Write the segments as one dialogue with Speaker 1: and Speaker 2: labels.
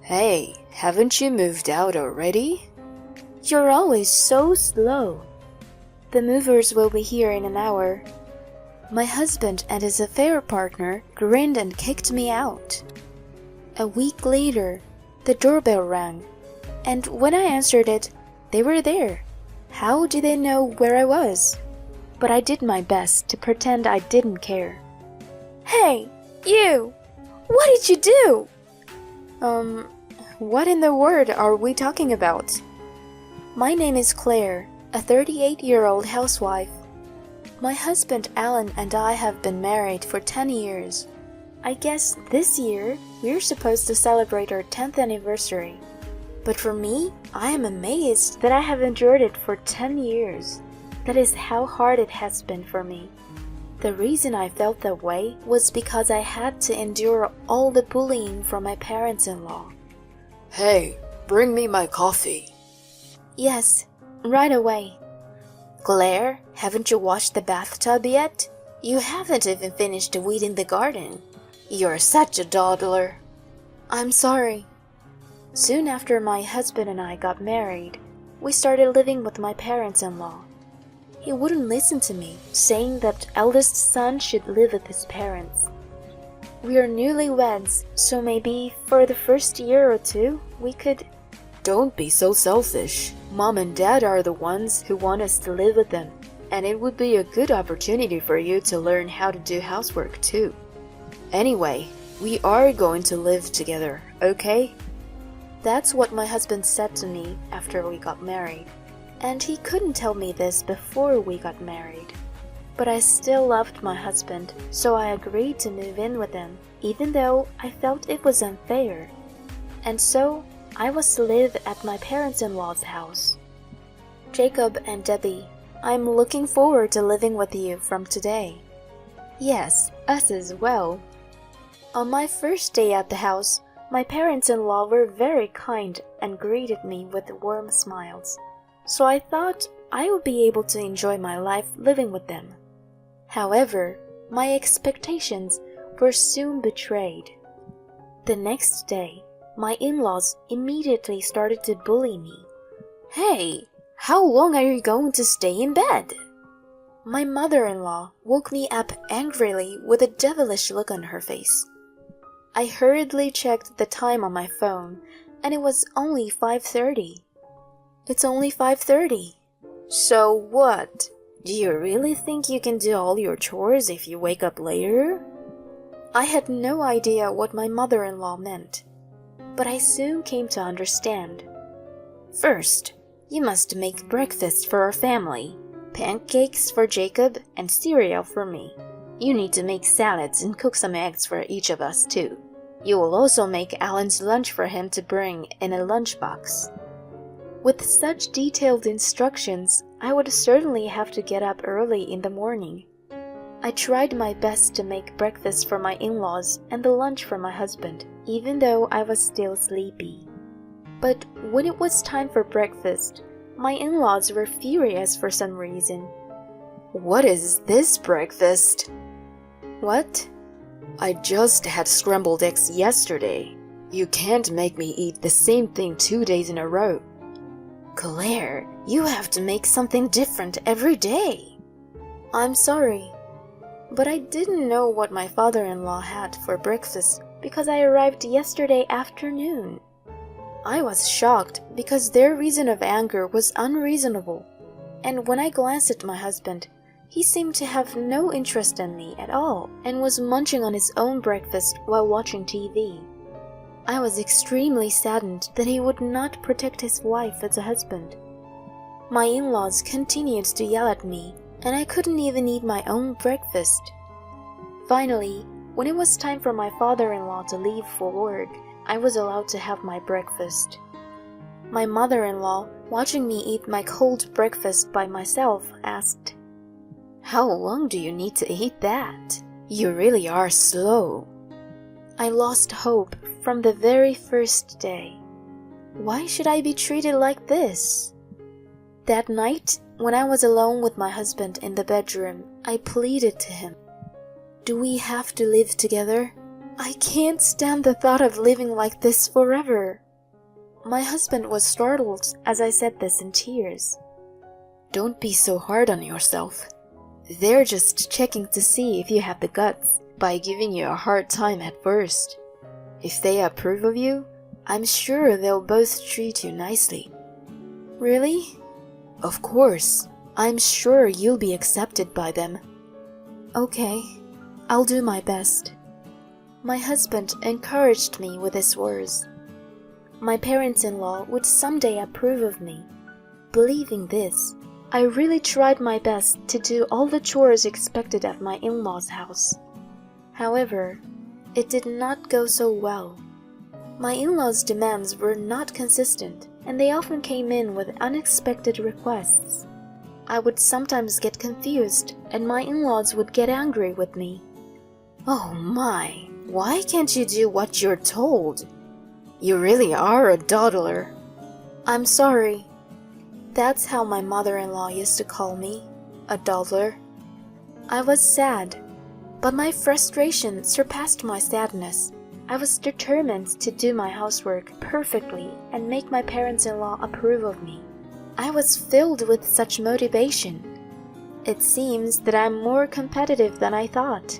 Speaker 1: Hey, haven't you moved out already?
Speaker 2: You're always so slow. The movers will be here in an hour. My husband and his affair partner grinned and kicked me out. A week later, the doorbell rang, and when I answered it, they were there. How did they know where I was? But I did my best to pretend I didn't care. Hey, you! What did you do?
Speaker 1: What in the world are we talking about?
Speaker 2: My name is Claire, a 38-year-old housewife. My husband Alan and I have been married for 10 years. I guess this year we're supposed to celebrate our 10th anniversary. But for me, I am amazed that I have endured it for 10 years. That is how hard it has been for me. The reason I felt that way was because I had to endure all the bullying from my parents-in-law.
Speaker 1: Hey, bring me my coffee.
Speaker 2: Yes, right away. Claire, haven't you washed the bathtub yet? You haven't even finished weeding the garden. You're such a dawdler. I'm sorry. Soon after my husband and I got married, we started living with my parents-in-law. He wouldn't listen to me, saying that eldest son should live with his parents. We are newlyweds, so maybe for the first year or two, we could...
Speaker 1: Don't be so selfish. Mom and Dad are the ones who want us to live with them, and it would be a good opportunity for you to learn how to do housework too. Anyway, we are going to live together, okay?
Speaker 2: That's what my husband said to me after we got married. And he couldn't tell me this before we got married. But I still loved my husband, so I agreed to move in with him, even though I felt it was unfair. And so, I was to live at my parents-in-law's house. Jacob and Debbie, I'm looking forward to living with you from today.
Speaker 1: Yes, us as well.
Speaker 2: On my first day at the house, my parents-in-law were very kind and greeted me with warm smiles. So I thought I would be able to enjoy my life living with them. However, my expectations were soon betrayed. The next day, my in-laws immediately started to bully me.
Speaker 1: Hey, how long are you going to stay in bed?
Speaker 2: My mother-in-law woke me up angrily with a devilish look on her face. I hurriedly checked the time on my phone, and it was only 5:30. It's only 5:30.
Speaker 1: So what? Do you really think you can do all your chores if you wake up later?
Speaker 2: I had no idea what my mother-in-law meant, but I soon came to understand.
Speaker 1: First, you must make breakfast for our family, pancakes for Jacob and cereal for me. You need to make salads and cook some eggs for each of us too. You will also make Alan's lunch for him to bring in a lunchbox.
Speaker 2: With such detailed instructions, I would certainly have to get up early in the morning. I tried my best to make breakfast for my in-laws and the lunch for my husband, even though I was still sleepy. But when it was time for breakfast, my in-laws were furious for some reason.
Speaker 1: What is this breakfast?
Speaker 2: What?
Speaker 1: I just had scrambled eggs yesterday. You can't make me eat the same thing 2 days in a row.
Speaker 2: Claire, you have to make something different every day. I'm sorry, but I didn't know what my father-in-law had for breakfast because I arrived yesterday afternoon. I was shocked because their reason of anger was unreasonable, and when I glanced at my husband, he seemed to have no interest in me at all and was munching on his own breakfast while watching TV. I was extremely saddened that he would not protect his wife as a husband. My in-laws continued to yell at me, and I couldn't even eat my own breakfast. Finally, when it was time for my father-in-law to leave for work, I was allowed to have my breakfast. My mother-in-law, watching me eat my cold breakfast by myself, asked,
Speaker 1: "How long do you need to eat that? You really are slow."
Speaker 2: I lost hope from the very first day. Why should I be treated like this? That night, when I was alone with my husband in the bedroom, I pleaded to him. Do we have to live together? I can't stand the thought of living like this forever. My husband was startled as I said this in tears. Don't be so hard on yourself. They're just checking to see if you have the guts by giving you a hard time at first. If they approve of you, I'm sure they'll both treat you nicely. Really? Of course. I'm sure you'll be accepted by them. Okay, I'll do my best. My husband encouraged me with his words. My parents-in-law would someday approve of me. Believing this, I really tried my best to do all the chores expected at my in-laws' house. However, it did not go so well. My in-laws' demands were not consistent, and they often came in with unexpected requests. I would sometimes get confused, and my in-laws would get angry with me. Oh my, why can't you do what you're told? You really are a dawdler. I'm sorry. That's how my mother-in-law used to call me, a dawdler. I was sad, but my frustration surpassed my sadness. I was determined to do my housework perfectly and make my parents-in-law approve of me. I was filled with such motivation. It seems that I'm more competitive than I thought.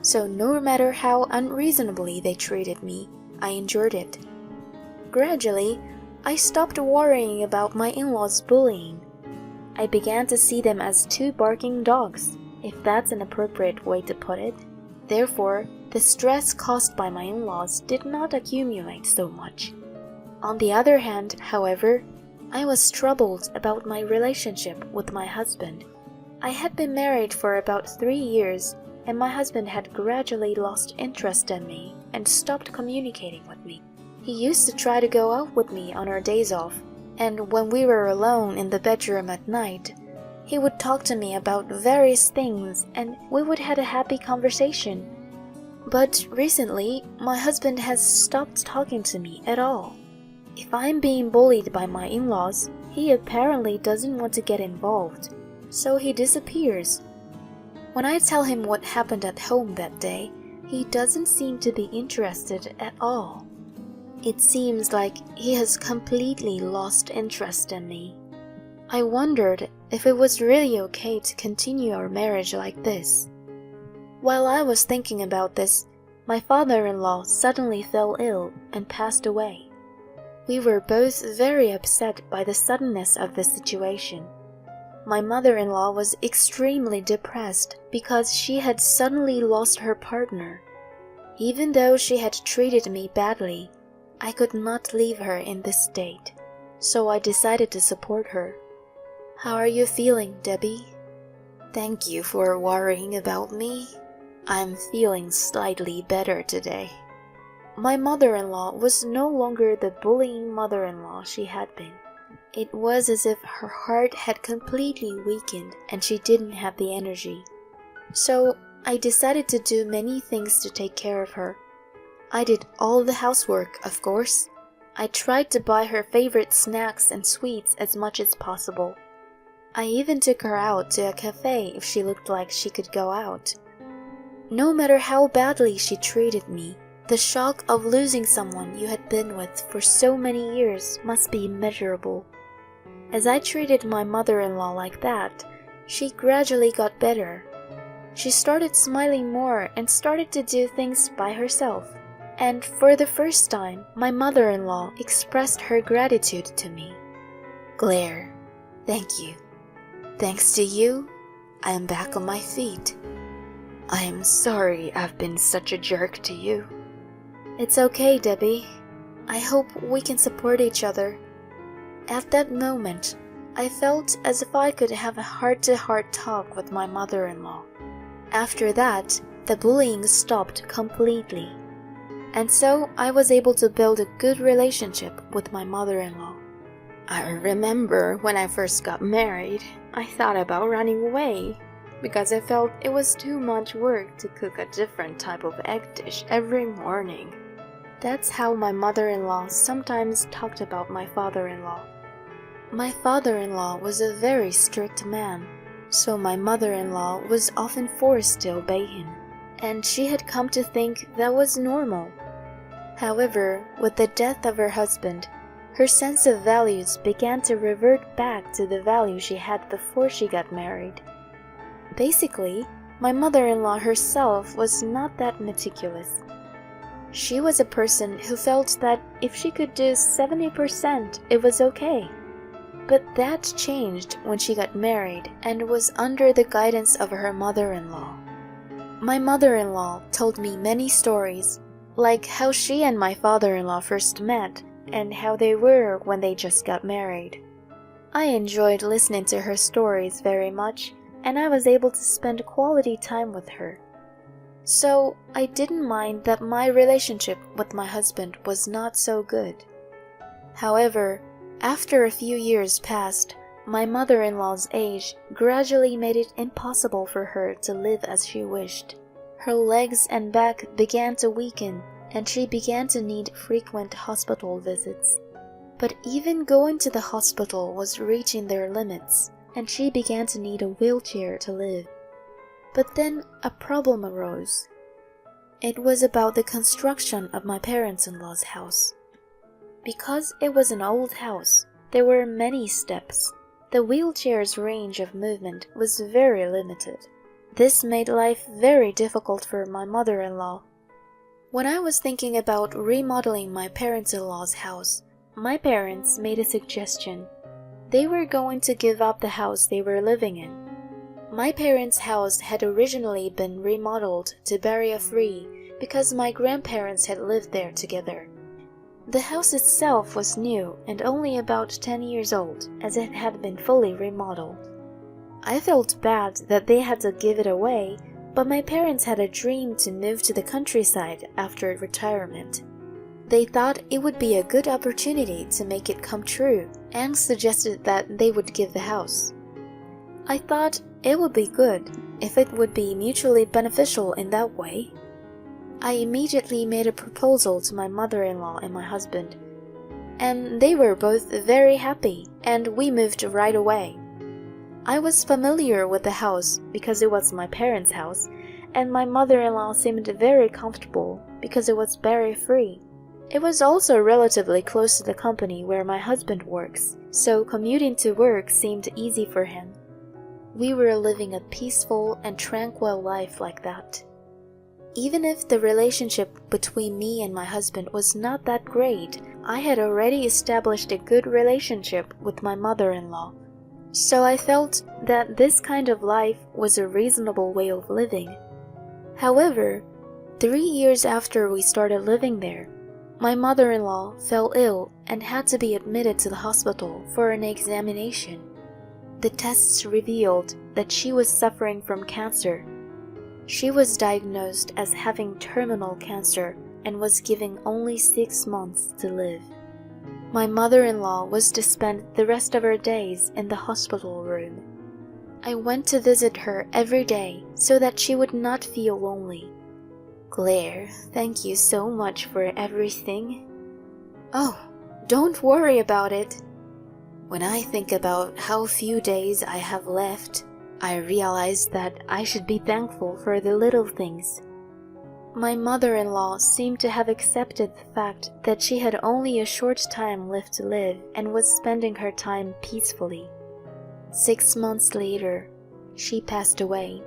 Speaker 2: So no matter how unreasonably they treated me, I endured it. Gradually, I stopped worrying about my in-laws' bullying. I began to see them as two barking dogs, if that's an appropriate way to put it. Therefore, the stress caused by my in-laws did not accumulate so much. On the other hand, however, I was troubled about my relationship with my husband. I had been married for about 3 years, and my husband had gradually lost interest in me and stopped communicating with me. He used to try to go out with me on our days off, and when we were alone in the bedroom at night, he would talk to me about various things and we would have a happy conversation. But recently, my husband has stopped talking to me at all. If I'm being bullied by my in-laws, he apparently doesn't want to get involved, so he disappears. When I tell him what happened at home that day, he doesn't seem to be interested at all. It seems like he has completely lost interest in me. I wondered if it was really okay to continue our marriage like this. While I was thinking about this, my father-in-law suddenly fell ill and passed away. We were both very upset by the suddenness of the situation. My mother-in-law was extremely depressed because she had suddenly lost her partner. Even though she had treated me badly, I could not leave her in this state, so I decided to support her. How are you feeling, Debbie? Thank you for worrying about me. I'm feeling slightly better today. My mother-in-law was no longer the bullying mother-in-law she had been. It was as if her heart had completely weakened and she didn't have the energy. So I decided to do many things to take care of her. I did all the housework, of course. I tried to buy her favorite snacks and sweets as much as possible. I even took her out to a cafe if she looked like she could go out. No matter how badly she treated me, the shock of losing someone you had been with for so many years must be immeasurable. As I treated my mother-in-law like that, she gradually got better. She started smiling more and started to do things by herself. And for the first time, my mother-in-law expressed her gratitude to me. Claire, thank you. Thanks to you, I am back on my feet. I am sorry I've been such a jerk to you. It's okay, Debbie. I hope we can support each other. At that moment, I felt as if I could have a heart-to-heart talk with my mother-in-law. After that, the bullying stopped completely. And so I was able to build a good relationship with my mother-in-law. I remember when I first got married, I thought about running away because I felt it was too much work to cook a different type of egg dish every morning. That's how my mother-in-law sometimes talked about my father-in-law. My father-in-law was a very strict man, so my mother-in-law was often forced to obey him. and she had come to think that was normal. However, with the death of her husband, her sense of values began to revert back to the value she had before she got married. Basically, my mother-in-law herself was not that meticulous. She was a person who felt that if she could do 70%, it was okay. But that changed when she got married and was under the guidance of her mother-in-law. My mother-in-law told me many stories, like how she and my father-in-law first met and how they were when they just got married. I enjoyed listening to her stories very much, and I was able to spend quality time with her. So I didn't mind that my relationship with my husband was not so good. However, after a few years passed, my mother-in-law's age gradually made it impossible for her to live as she wished. Her legs and back began to weaken, and she began to need frequent hospital visits. But even going to the hospital was reaching their limits, and she began to need a wheelchair to live. But then a problem arose. It was about the construction of my parents-in-law's house. Because it was an old house, there were many steps. The wheelchair's range of movement was very limited. This made life very difficult for my mother-in-law. When I was thinking about remodeling my parents-in-law's house, my parents made a suggestion. They were going to give up the house they were living in. My parents' house had originally been remodeled to barrier-free because my grandparents had lived there together. The house itself was new and only about 10 years old, as it had been fully remodeled. I felt bad that they had to give it away, but my parents had a dream to move to the countryside after retirement. They thought it would be a good opportunity to make it come true and suggested that they would give the house. I thought it would be good if it would be mutually beneficial in that way. I immediately made a proposal to my mother-in-law and my husband, and they were both very happy, and we moved right away. I was familiar with the house because it was my parents' house, and my mother-in-law seemed very comfortable because it was barrier-free. It was also relatively close to the company where my husband works, so commuting to work seemed easy for him. We were living a peaceful and tranquil life like that. Even if the relationship between me and my husband was not that great, I had already established a good relationship with my mother-in-law. So I felt that this kind of life was a reasonable way of living. However, 3 years after we started living there, my mother-in-law fell ill and had to be admitted to the hospital for an examination. The tests revealed that she was suffering from cancer. She was diagnosed as having terminal cancer and was given only 6 months to live. My mother-in-law was to spend the rest of her days in the hospital room. I went to visit her every day so that she would not feel lonely. Claire, thank you so much for everything. Oh, don't worry about it. When I think about how few days I have left, I realize that I should be thankful for the little things. My mother-in-law seemed to have accepted the fact that she had only a short time left to live and was spending her time peacefully. 6 months later, she passed away.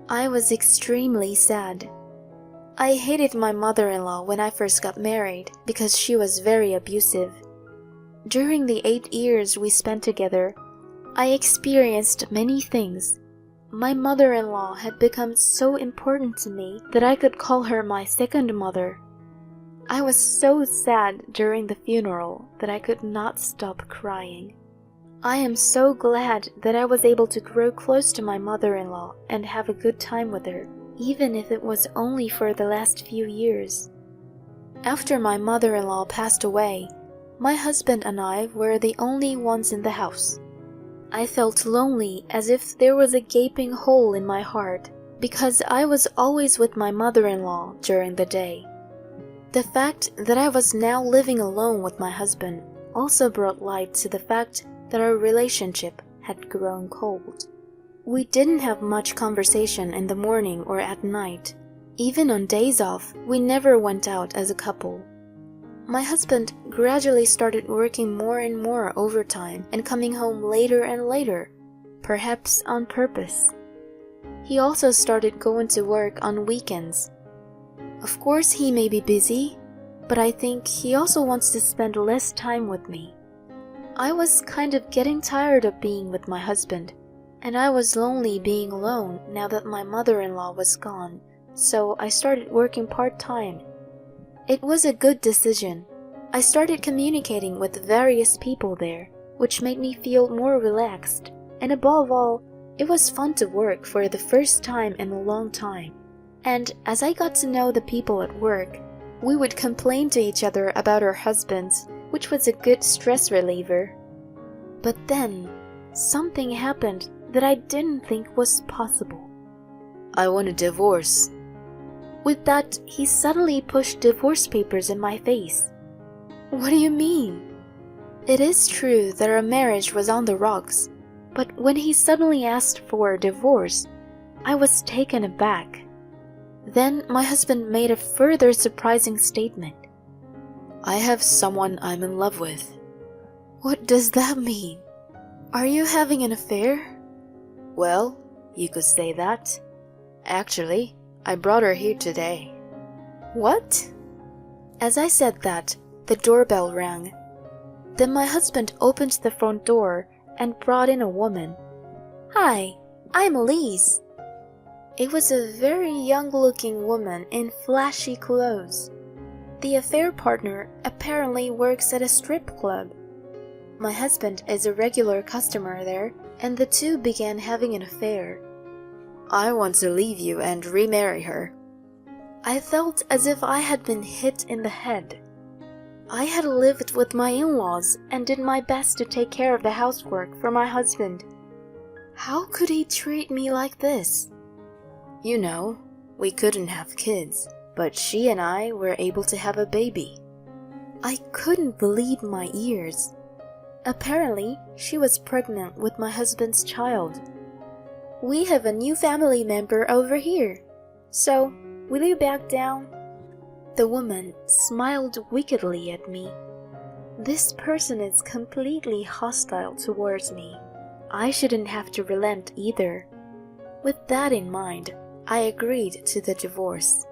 Speaker 2: I was extremely sad. I hated my mother-in-law when I first got married because she was very abusive. During the 8 years we spent together, I experienced many things. My mother-in-law had become so important to me that I could call her my second mother. I was so sad during the funeral that I could not stop crying. I am so glad that I was able to grow close to my mother-in-law and have a good time with her, even if it was only for the last few years. After my mother-in-law passed away, my husband and I were the only ones in the house. I felt lonely, as if there was a gaping hole in my heart, because I was always with my mother-in-law during the day. The fact that I was now living alone with my husband also brought light to the fact that our relationship had grown cold. We didn't have much conversation in the morning or at night. Even on days off, we never went out as a couple. My husband gradually started working more and more overtime and coming home later and later, perhaps on purpose. He also started going to work on weekends. Of course, he may be busy, but I think he also wants to spend less time with me. I was kind of getting tired of being with my husband, and I was lonely being alone now that my mother-in-law was gone, so I started working part-time. It was a good decision. I started communicating with various people there, which made me feel more relaxed, and above all, it was fun to work for the first time in a long time. And as I got to know the people at work, we would complain to each other about our husbands, which was a good stress reliever. But then, something happened that I didn't think was possible.
Speaker 1: I want a divorce.
Speaker 2: With that, he suddenly pushed divorce papers in my face. What do you mean? It is true that our marriage was on the rocks, but when he suddenly asked for a divorce, I was taken aback. Then my husband made a further surprising statement.
Speaker 1: I have someone I'm in love with.
Speaker 2: What does that mean? Are you having an affair?
Speaker 1: Well, you could say that. Actually, I brought her here today.
Speaker 2: What? As I said that, the doorbell rang. Then my husband opened the front door and brought in a woman. Hi, I'm Elise. It was a very young-looking woman in flashy clothes. The affair partner apparently works at a strip club. My husband is a regular customer there, and the two began having an affair.
Speaker 1: I want to leave you and remarry her.
Speaker 2: I felt as if I had been hit in the head. I had lived with my in-laws and did my best to take care of the housework for my husband. How could he treat me like this?
Speaker 1: You know, we couldn't have kids, but she and I were able to have a baby.
Speaker 2: I couldn't believe my ears. Apparently, she was pregnant with my husband's child. We have a new family member over here. So, will you back down? The woman smiled wickedly at me. This person is completely hostile towards me. I shouldn't have to relent either. With that in mind, I agreed to the divorce.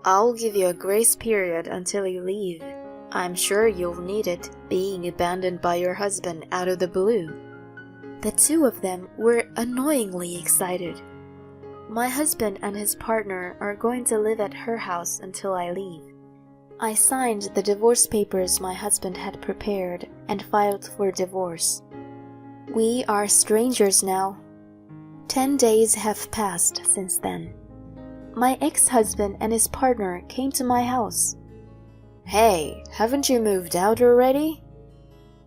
Speaker 1: I'll give you a grace period until you leave. I'm sure you'll need it, being abandoned by your husband out of the blue.
Speaker 2: The two of them were annoyingly excited. My husband and his partner are going to live at her house until I leave. I signed the divorce papers my husband had prepared and filed for divorce. We are strangers now. 10 days have passed since then. My ex-husband and his partner came to my house.
Speaker 1: Hey, haven't you moved out already?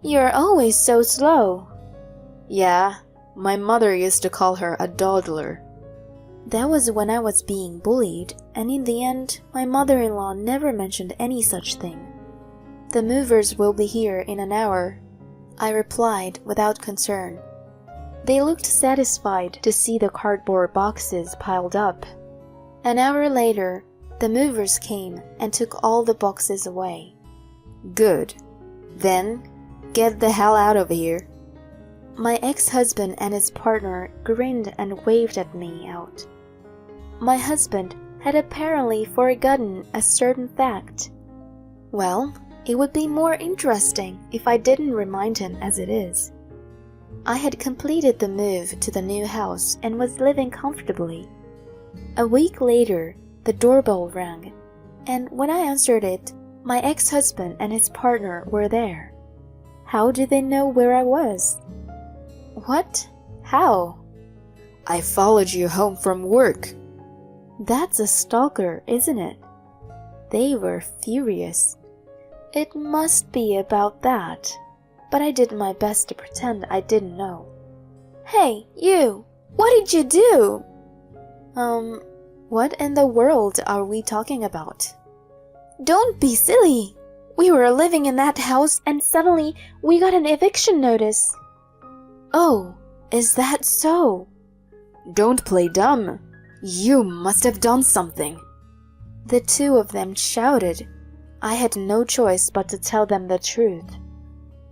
Speaker 2: You're always so slow.
Speaker 1: Yeah, my mother used to call her a dawdler.
Speaker 2: That was when I was being bullied, and in the end, my mother-in-law never mentioned any such thing. The movers will be here in an hour, I replied without concern. They looked satisfied to see the cardboard boxes piled up. An hour later, the movers came and took all the boxes away.
Speaker 1: Good. Then, get the hell out of here.
Speaker 2: My ex-husband and his partner grinned and waved at me out. My husband had apparently forgotten a certain fact. Well, it would be more interesting if I didn't remind him as it is. I had completed the move to the new house and was living comfortably. A week later, the doorbell rang, and when I answered it, my ex-husband and his partner were there. How did they know where I was? What? How?
Speaker 1: I followed you home from work.
Speaker 2: That's a stalker, isn't it? They were furious. It must be about that, but I did my best to pretend I didn't know. Hey, you! What did you do? What in the world are we talking about? Don't be silly! We were living in that house and suddenly we got an eviction notice. Oh, is that so?
Speaker 1: Don't play dumb. You must have done something.
Speaker 2: The two of them shouted. I had no choice but to tell them the truth.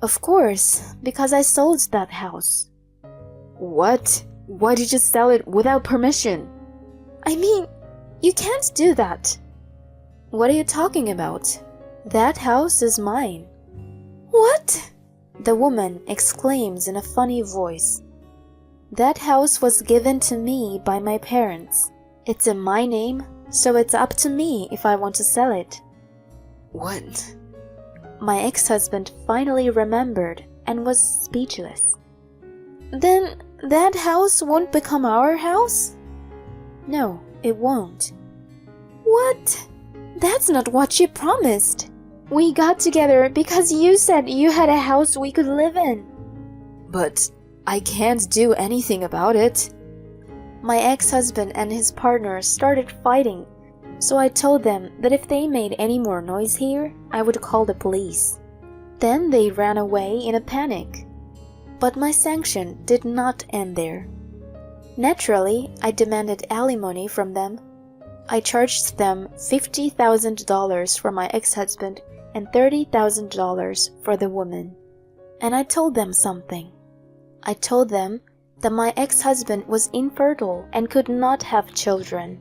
Speaker 2: Of course, because I sold that house.
Speaker 1: What? Why did you sell it without permission?
Speaker 2: I mean, you can't do that.
Speaker 1: What are you talking about? That house is mine.
Speaker 2: What?
Speaker 1: The woman exclaims in a funny voice. That house was given to me by my parents. It's in my name, so it's up to me if I want to sell it.
Speaker 2: What?
Speaker 1: My ex-husband finally remembered and was speechless.
Speaker 2: Then that house won't become our house?
Speaker 1: No, it won't.
Speaker 2: What? That's not what you promised.
Speaker 1: We got together because you said you had a house we could live in.
Speaker 2: But I can't do anything about it.
Speaker 1: My ex-husband and his partner started fighting, so I told them that if they made any more noise here, I would call the police. Then they ran away in a panic. But my sanction did not end there. Naturally, I demanded alimony from them. I charged them $50,000 for my ex-husband and $30,000 for the woman. And I told them something. I told them that my ex-husband was infertile and could not have children.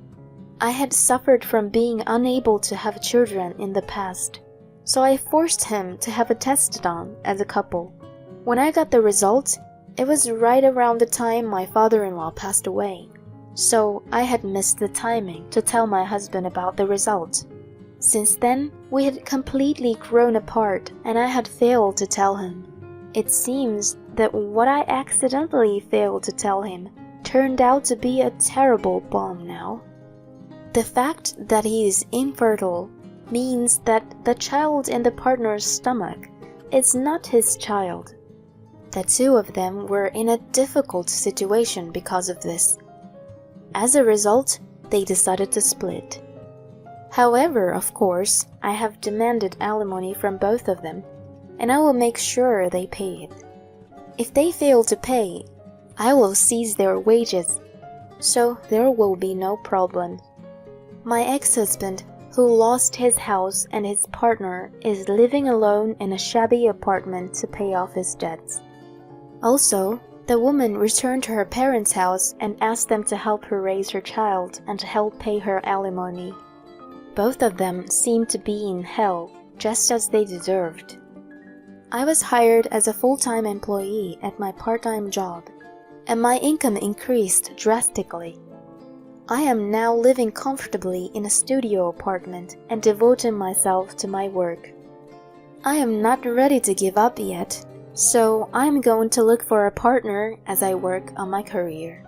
Speaker 1: I had suffered from being unable to have children in the past, so I forced him to have a test done as a couple. When I got the result, it was right around the time my father-in-law passed away, so I had missed the timing to tell my husband about the result. Since then, we had completely grown apart and I had failed to tell him. It seems that what I accidentally failed to tell him turned out to be a terrible bomb now. The fact that he is infertile means that the child in the partner's stomach is not his child. The two of them were in a difficult situation because of this. As a result, they decided to split. However, of course, I have demanded alimony from both of them, and I will make sure they pay it. If they fail to pay, I will seize their wages, so there will be no problem. My ex-husband, who lost his house and his partner, is living alone in a shabby apartment to pay off his debts. Also, the woman returned to her parents' house and asked them to help her raise her child and to help pay her alimony. Both of them seemed to be in hell, just as they deserved. I was hired as a full-time employee at my part-time job, and my income increased drastically. I am now living comfortably in a studio apartment and devoting myself to my work. I am not ready to give up yet, so I'm going to look for a partner as I work on my career.